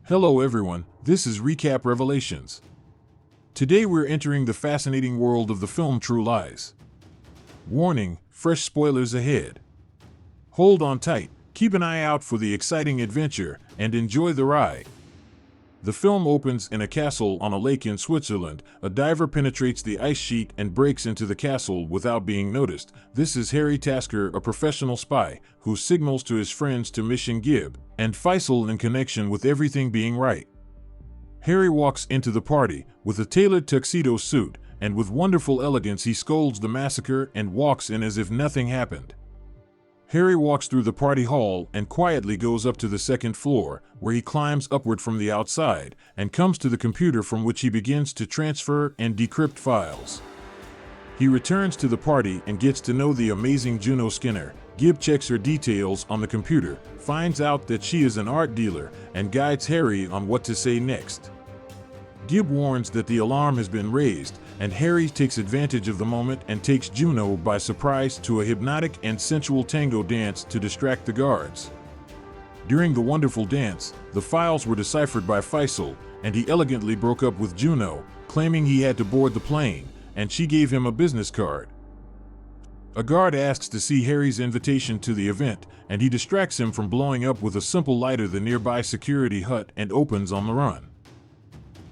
Hello everyone, this is Recap Revelations. Today we're entering the fascinating world of the film True Lies. Warning, fresh spoilers ahead. Hold on tight, keep an eye out for the exciting adventure, and enjoy the ride. The film opens in a castle on a lake in Switzerland. A diver penetrates the ice sheet and breaks into the castle without being noticed. This is Harry Tasker, a professional spy, who signals to his friends to mission Gib and Faisal in connection with everything being right. Harry walks into the party with a tailored tuxedo suit, and with wonderful elegance he scolds the massacre and walks in as if nothing happened. Harry walks through the party hall and quietly goes up to the second floor, where he climbs upward from the outside and comes to the computer from which he begins to transfer and decrypt files. He returns to the party and gets to know the amazing Juno Skinner. Gib checks her details on the computer, finds out that she is an art dealer, and guides Harry on what to say next. Gib warns that the alarm has been raised, and Harry takes advantage of the moment and takes Juno by surprise to a hypnotic and sensual tango dance to distract the guards. During the wonderful dance, the files were deciphered by Faisal, and he elegantly broke up with Juno, claiming he had to board the plane, and she gave him a business card. A guard asks to see Harry's invitation to the event, and he distracts him from blowing up with a simple lighter the nearby security hut and opens on the run.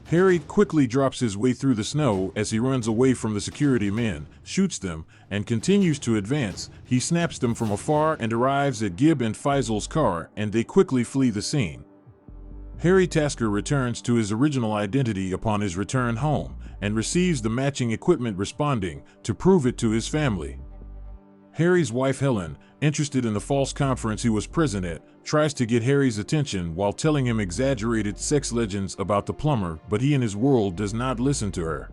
Harry quickly drops his way through the snow as he runs away from the security men, shoots them, and continues to advance. He snaps them from afar and arrives at Gib and Faisal's car, and they quickly flee the scene. Harry Tasker returns to his original identity upon his return home, and receives the matching equipment responding to prove it to his family. Harry's wife Helen, interested in the false conference he was present at, tries to get Harry's attention while telling him exaggerated sex legends about the plumber, but he in his world does not listen to her.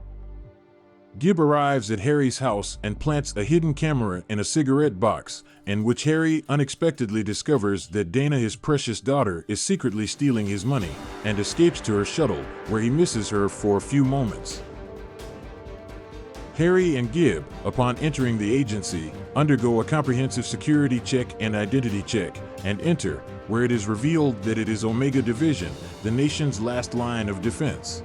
Gib arrives at Harry's house and plants a hidden camera in a cigarette box, in which Harry unexpectedly discovers that Dana, his precious daughter, is secretly stealing his money, and escapes to her shuttle, where he misses her for a few moments. Harry and Gib, upon entering the agency, undergo a comprehensive security check and identity check, and enter, where it is revealed that it is Omega Division, the nation's last line of defense.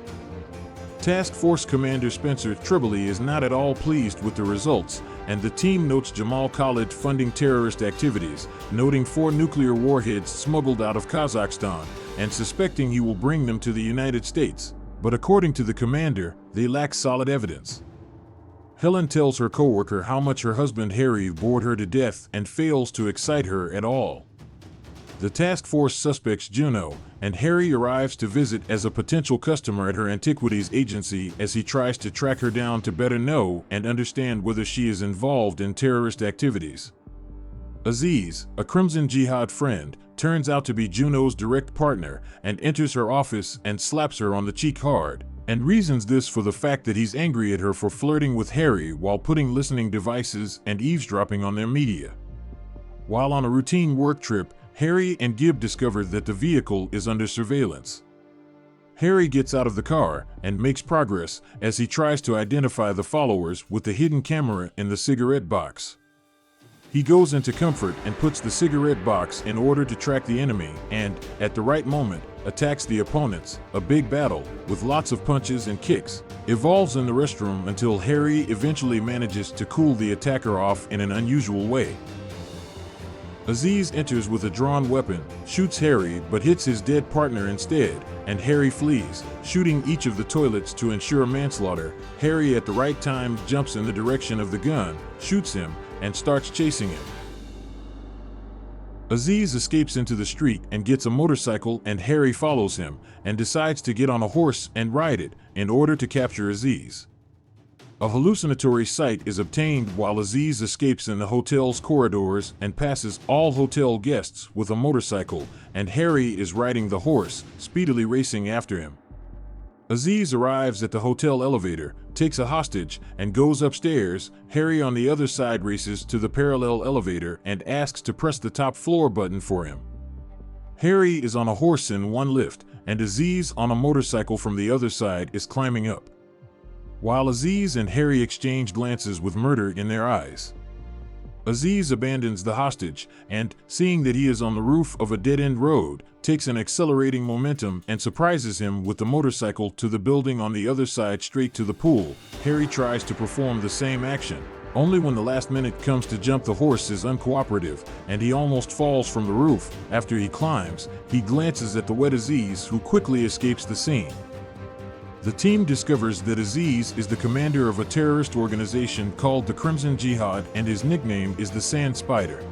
Task Force Commander Spencer Tribbley is not at all pleased with the results, and the team notes Jamal Khalid funding terrorist activities, noting 4 nuclear warheads smuggled out of Kazakhstan, and suspecting he will bring them to the United States. But according to the commander, they lack solid evidence. Helen tells her coworker how much her husband Harry bored her to death and fails to excite her at all. The task force suspects Juno, and Harry arrives to visit as a potential customer at her antiquities agency as he tries to track her down to better know and understand whether she is involved in terrorist activities. Aziz, a Crimson Jihad friend, turns out to be Juno's direct partner and enters her office and slaps her on the cheek hard, and reasons this for the fact that he's angry at her for flirting with Harry while putting listening devices and eavesdropping on their media. While on a routine work trip, Harry and Gib discover that the vehicle is under surveillance. Harry gets out of the car and makes progress as he tries to identify the followers with the hidden camera in the cigarette box. He goes into comfort and puts the cigarette box in order to track the enemy and, at the right moment, attacks the opponents. A big battle, with lots of punches and kicks, evolves in the restroom until Harry eventually manages to cool the attacker off in an unusual way. Aziz enters with a drawn weapon, shoots Harry but hits his dead partner instead, and Harry flees, shooting each of the toilets to ensure manslaughter. Harry at the right time jumps in the direction of the gun, shoots him, and starts chasing him. Aziz escapes into the street and gets a motorcycle, and Harry follows him and decides to get on a horse and ride it in order to capture Aziz. A hallucinatory sight is obtained while Aziz escapes in the hotel's corridors and passes all hotel guests with a motorcycle, and Harry is riding the horse, speedily racing after him. Aziz arrives at the hotel elevator, takes a hostage, and goes upstairs. Harry on the other side races to the parallel elevator and asks to press the top floor button for him. Harry is on a horse in one lift, and Aziz on a motorcycle from the other side is climbing up, while Aziz and Harry exchange glances with murder in their eyes. Aziz abandons the hostage and, seeing that he is on the roof of a dead-end road, takes an accelerating momentum and surprises him with the motorcycle to the building on the other side straight to the pool. Harry tries to perform the same action, only when the last minute comes to jump the horse is uncooperative and he almost falls from the roof. After he climbs, he glances at the wet Aziz, who quickly escapes the scene. The team discovers that Aziz is the commander of a terrorist organization called the Crimson Jihad, and his nickname is the Sand Spider.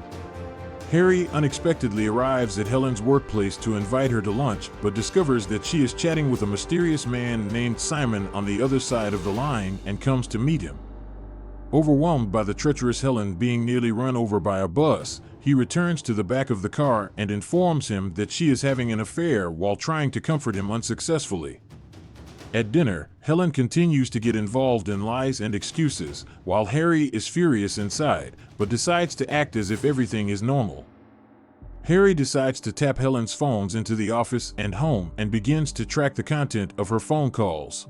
Harry unexpectedly arrives at Helen's workplace to invite her to lunch, but discovers that she is chatting with a mysterious man named Simon on the other side of the line and comes to meet him. Overwhelmed by the treacherous Helen being nearly run over by a bus, he returns to the back of the car and informs him that she is having an affair while trying to comfort him unsuccessfully. At dinner, Helen continues to get involved in lies and excuses, while Harry is furious inside, but decides to act as if everything is normal. Harry decides to tap Helen's phones into the office and home and begins to track the content of her phone calls.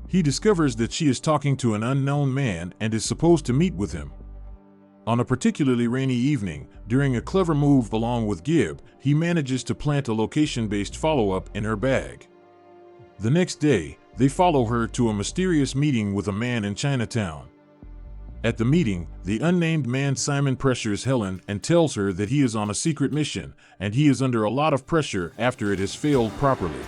He discovers that she is talking to an unknown man and is supposed to meet with him. On a particularly rainy evening, during a clever move along with Gibb, he manages to plant a location-based follow-up in her bag. The next day, they follow her to a mysterious meeting with a man in Chinatown. At the meeting, the unnamed man Simon pressures Helen and tells her that he is on a secret mission, and he is under a lot of pressure after it has failed properly.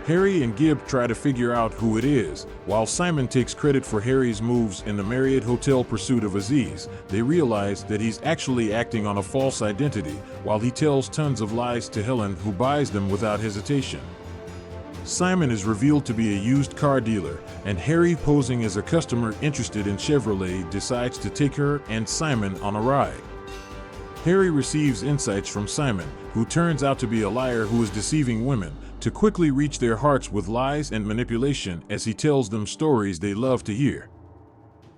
Harry and Gibb try to figure out who it is. While Simon takes credit for Harry's moves in the Marriott Hotel pursuit of Aziz, they realize that he's actually acting on a false identity, while he tells tons of lies to Helen, who buys them without hesitation. Simon is revealed to be a used car dealer, and Harry, posing as a customer interested in Chevrolet, decides to take her and Simon on a ride. Harry receives insights from Simon, who turns out to be a liar who is deceiving women, to quickly reach their hearts with lies and manipulation as he tells them stories they love to hear.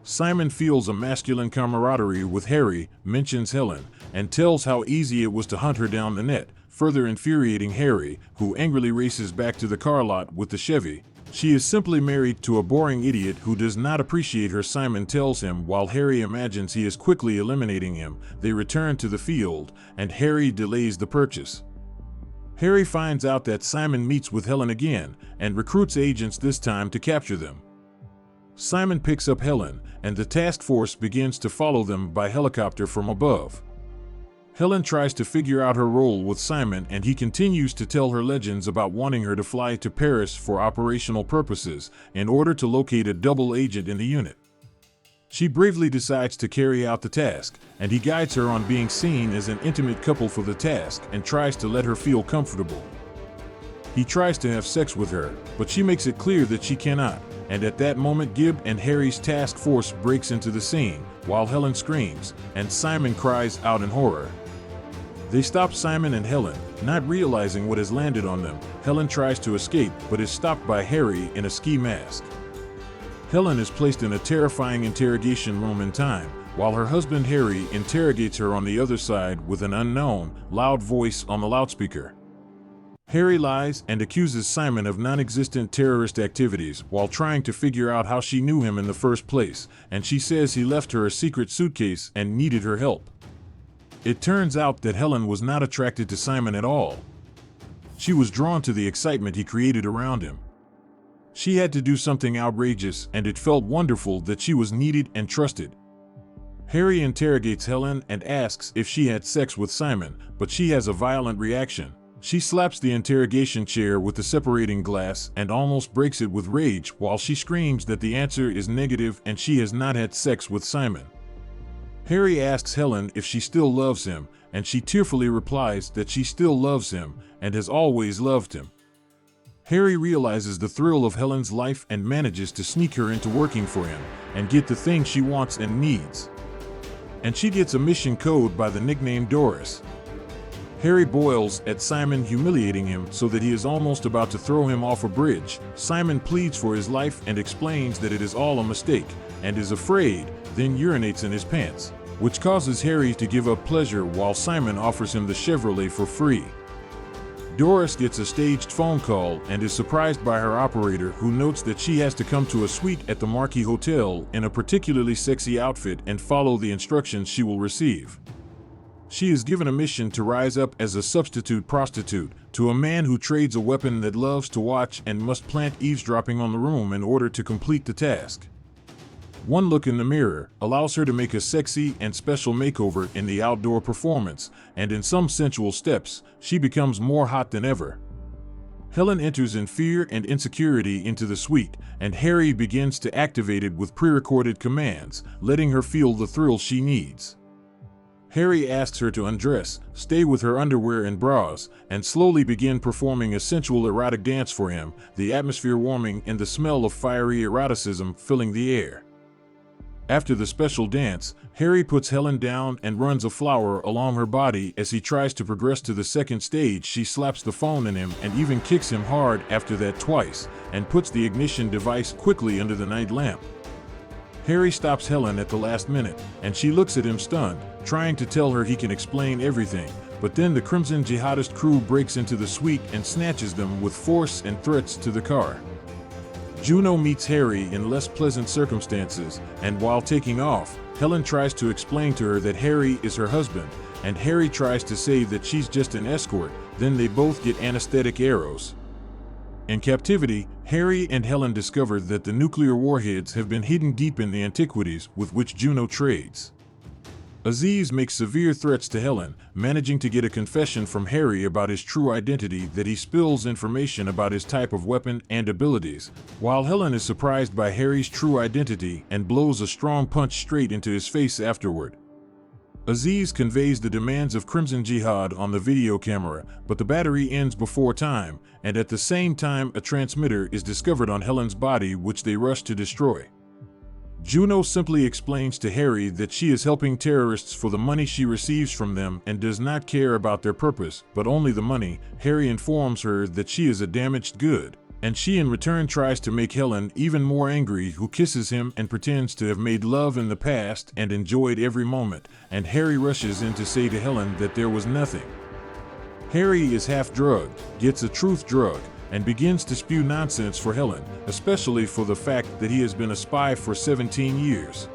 Simon feels a masculine camaraderie with Harry, mentions Helen, and tells how easy it was to hunt her down the net, further infuriating Harry, who angrily races back to the car lot with the Chevy. She is simply married to a boring idiot who does not appreciate her, Simon tells him, while Harry imagines he is quickly eliminating him. They return to the field, and Harry delays the purchase. Harry finds out that Simon meets with Helen again, and recruits agents this time to capture them. Simon picks up Helen, and the task force begins to follow them by helicopter from above. Helen tries to figure out her role with Simon, and he continues to tell her legends about wanting her to fly to Paris for operational purposes in order to locate a double agent in the unit. She bravely decides to carry out the task, and he guides her on being seen as an intimate couple for the task and tries to let her feel comfortable. He tries to have sex with her, but she makes it clear that she cannot, and at that moment Gibb and Harry's task force breaks into the scene, while Helen screams, and Simon cries out in horror. They stop Simon and Helen, not realizing what has landed on them. Helen tries to escape, but is stopped by Harry in a ski mask. Helen is placed in a terrifying interrogation room in time, while her husband Harry interrogates her on the other side with an unknown, loud voice on the loudspeaker. Harry lies and accuses Simon of non-existent terrorist activities while trying to figure out how she knew him in the first place, and she says he left her a secret suitcase and needed her help. It turns out that Helen was not attracted to Simon at all. She was drawn to the excitement he created around him. She had to do something outrageous, and it felt wonderful that she was needed and trusted. Harry interrogates Helen and asks if she had sex with Simon, but she has a violent reaction. She slaps the interrogation chair with the separating glass and almost breaks it with rage, while she screams that the answer is negative and she has not had sex with Simon. Harry asks Helen if she still loves him, and she tearfully replies that she still loves him and has always loved him. Harry realizes the thrill of Helen's life and manages to sneak her into working for him and get the thing she wants and needs. And she gets a mission code by the nickname Doris. Harry boils at Simon humiliating him so that he is almost about to throw him off a bridge. Simon pleads for his life and explains that it is all a mistake and is afraid, then urinates in his pants, which causes Harry to give up pleasure while Simon offers him the Chevrolet for free. Doris gets a staged phone call and is surprised by her operator, who notes that she has to come to a suite at the Marquis Hotel in a particularly sexy outfit and follow the instructions she will receive. She is given a mission to rise up as a substitute prostitute to a man who trades a weapon that loves to watch and must plant eavesdropping on the room in order to complete the task. One look in the mirror allows her to make a sexy and special makeover in the outdoor performance, and in some sensual steps, she becomes more hot than ever. Helen enters in fear and insecurity into the suite, and Harry begins to activate it with pre-recorded commands, letting her feel the thrill she needs. Harry asks her to undress, stay with her underwear and bras, and slowly begin performing a sensual erotic dance for him, the atmosphere warming and the smell of fiery eroticism filling the air. After the special dance, Harry puts Helen down and runs a flower along her body. As he tries to progress to the second stage, she slaps the phone in him and even kicks him hard after that twice, and puts the ignition device quickly under the night lamp. Harry stops Helen at the last minute, and she looks at him stunned, trying to tell her he can explain everything, but then the Crimson Jihadist crew breaks into the suite and snatches them with force and threats to the car. Juno meets Harry in less pleasant circumstances, and while taking off, Helen tries to explain to her that Harry is her husband, and Harry tries to say that she's just an escort. Then they both get anesthetic arrows. In captivity, Harry and Helen discover that the nuclear warheads have been hidden deep in the antiquities with which Juno trades. Aziz makes severe threats to Helen, managing to get a confession from Harry about his true identity that he spills information about his type of weapon and abilities, while Helen is surprised by Harry's true identity and blows a strong punch straight into his face afterward. Aziz conveys the demands of Crimson Jihad on the video camera, but the battery ends before time, and at the same time a transmitter is discovered on Helen's body, which they rush to destroy. Juno simply explains to Harry that she is helping terrorists for the money she receives from them and does not care about their purpose, but only the money. Harry informs her that she is a damaged good, and she in return tries to make Helen even more angry, who kisses him and pretends to have made love in the past and enjoyed every moment, and Harry rushes in to say to Helen that there was nothing. Harry is half drugged, gets a truth drug, and begins to spew nonsense for Helen, especially for the fact that he has been a spy for 17 years.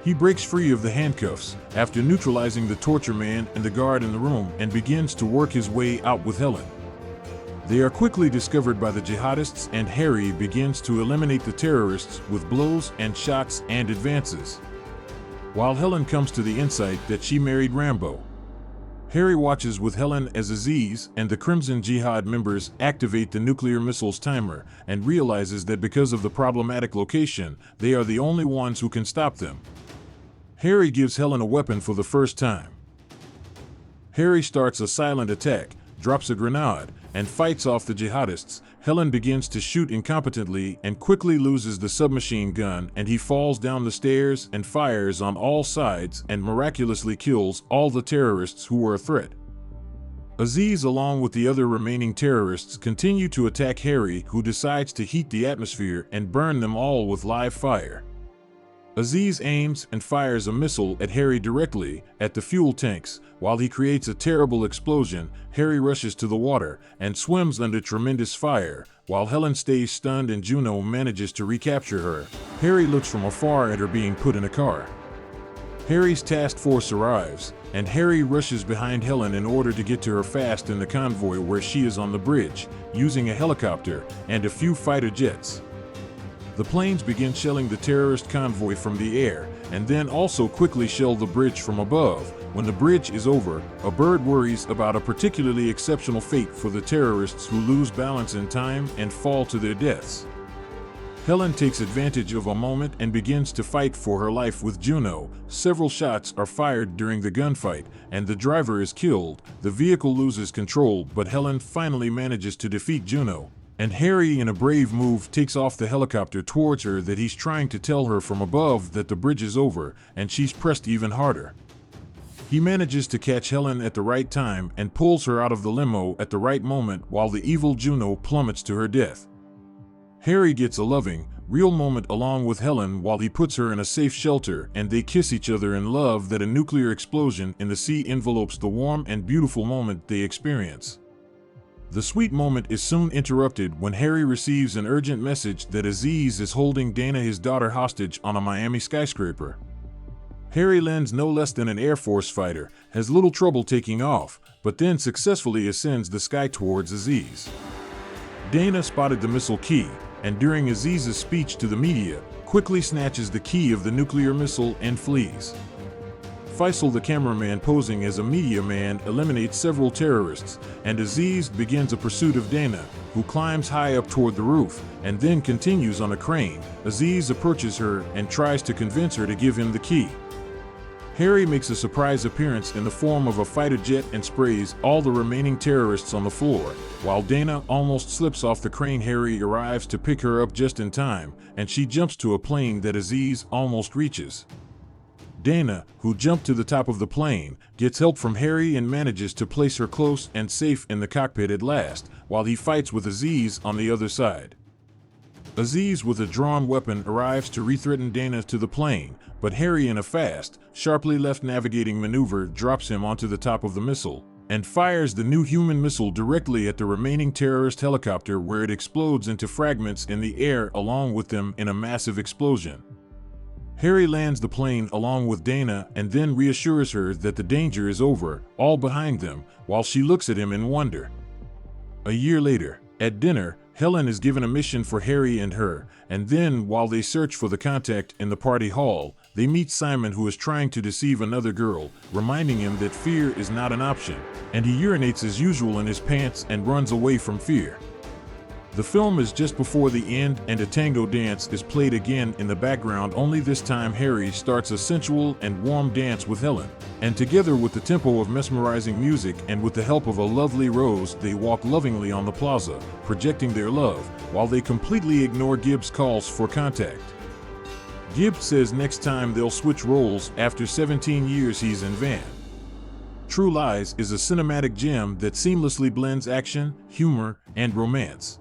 He breaks free of the handcuffs after neutralizing the torture man and the guard in the room and begins to work his way out with Helen. They are quickly discovered by the jihadists, and Harry begins to eliminate the terrorists with blows and shots and advances, while Helen comes to the insight that she married Rambo. Harry watches with Helen as Aziz and the Crimson Jihad members activate the nuclear missiles timer and realizes that because of the problematic location, they are the only ones who can stop them. Harry gives Helen a weapon for the first time. Harry starts a silent attack, drops a grenade, and fights off the jihadists. Helen begins to shoot incompetently and quickly loses the submachine gun, and he falls down the stairs and fires on all sides and miraculously kills all the terrorists who were a threat. Aziz, along with the other remaining terrorists, continue to attack Harry, who decides to heat the atmosphere and burn them all with live fire. Aziz aims and fires a missile at Harry directly at the fuel tanks. While he creates a terrible explosion, Harry rushes to the water and swims under tremendous fire, while Helen stays stunned and Juno manages to recapture her. Harry looks from afar at her being put in a car. Harry's task force arrives, and Harry rushes behind Helen in order to get to her fast in the convoy, where she is on the bridge, using a helicopter and a few fighter jets. The planes begin shelling the terrorist convoy from the air, and then also quickly shell the bridge from above. When the bridge is over, a bird worries about a particularly exceptional fate for the terrorists, who lose balance in time and fall to their deaths. Helen takes advantage of a moment and begins to fight for her life with Juno. Several shots are fired during the gunfight, and the driver is killed. The vehicle loses control, but Helen finally manages to defeat Juno, and Harry, in a brave move, takes off the helicopter towards her that he's trying to tell her from above that the bridge is over, and she's pressed even harder. He manages to catch Helen at the right time and pulls her out of the limo at the right moment, while the evil Juno plummets to her death. Harry gets a loving, real moment along with Helen while he puts her in a safe shelter, and they kiss each other in love. That a nuclear explosion in the sea envelopes the warm and beautiful moment they experience. The sweet moment is soon interrupted when Harry receives an urgent message that Aziz is holding Dana, his daughter, hostage on a Miami skyscraper. Harry lands no less than an Air Force fighter, has little trouble taking off, but then successfully ascends the sky towards Aziz. Dana spotted the missile key, and during Aziz's speech to the media, quickly snatches the key of the nuclear missile and flees. Faisal, the cameraman posing as a media man, eliminates several terrorists, and Aziz begins a pursuit of Dana, who climbs high up toward the roof, and then continues on a crane. Aziz approaches her and tries to convince her to give him the key. Harry makes a surprise appearance in the form of a fighter jet and sprays all the remaining terrorists on the floor. While Dana almost slips off the crane, Harry arrives to pick her up just in time, and she jumps to a plane that Aziz almost reaches. Dana, who jumped to the top of the plane, gets help from Harry and manages to place her close and safe in the cockpit at last, while he fights with Aziz on the other side. Aziz, with a drawn weapon, arrives to re-threaten Dana to the plane, but Harry, in a fast, sharply left navigating maneuver, drops him onto the top of the missile and fires the new human missile directly at the remaining terrorist helicopter, where it explodes into fragments in the air along with them in a massive explosion. Harry lands the plane along with Dana and then reassures her that the danger is over, all behind them, while she looks at him in wonder. A year later, at dinner, Helen is given a mission for Harry and her, and then, while they search for the contact in the party hall, they meet Simon, who is trying to deceive another girl, reminding him that fear is not an option, and he urinates as usual in his pants and runs away from fear. The film is just before the end, and a tango dance is played again in the background, only this time Harry starts a sensual and warm dance with Helen, and together with the tempo of mesmerizing music and with the help of a lovely Rose, they walk lovingly on the plaza, projecting their love, while they completely ignore Gibbs' calls for contact. Gibbs says next time they'll switch roles after 17 years he's in Van. True Lies is a cinematic gem that seamlessly blends action, humor, and romance.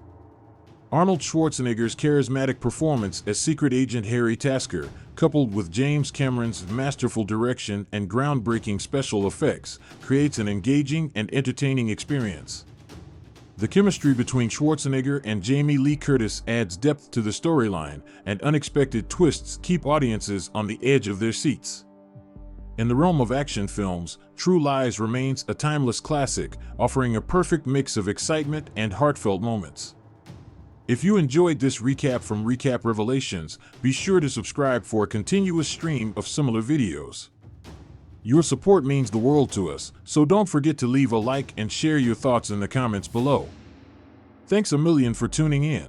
Arnold Schwarzenegger's charismatic performance as Secret Agent Harry Tasker, coupled with James Cameron's masterful direction and groundbreaking special effects, creates an engaging and entertaining experience. The chemistry between Schwarzenegger and Jamie Lee Curtis adds depth to the storyline, and unexpected twists keep audiences on the edge of their seats. In the realm of action films, True Lies remains a timeless classic, offering a perfect mix of excitement and heartfelt moments. If you enjoyed this recap from Recap Revelations, be sure to subscribe for a continuous stream of similar videos. Your support means the world to us, so don't forget to leave a like and share your thoughts in the comments below. Thanks a million for tuning in.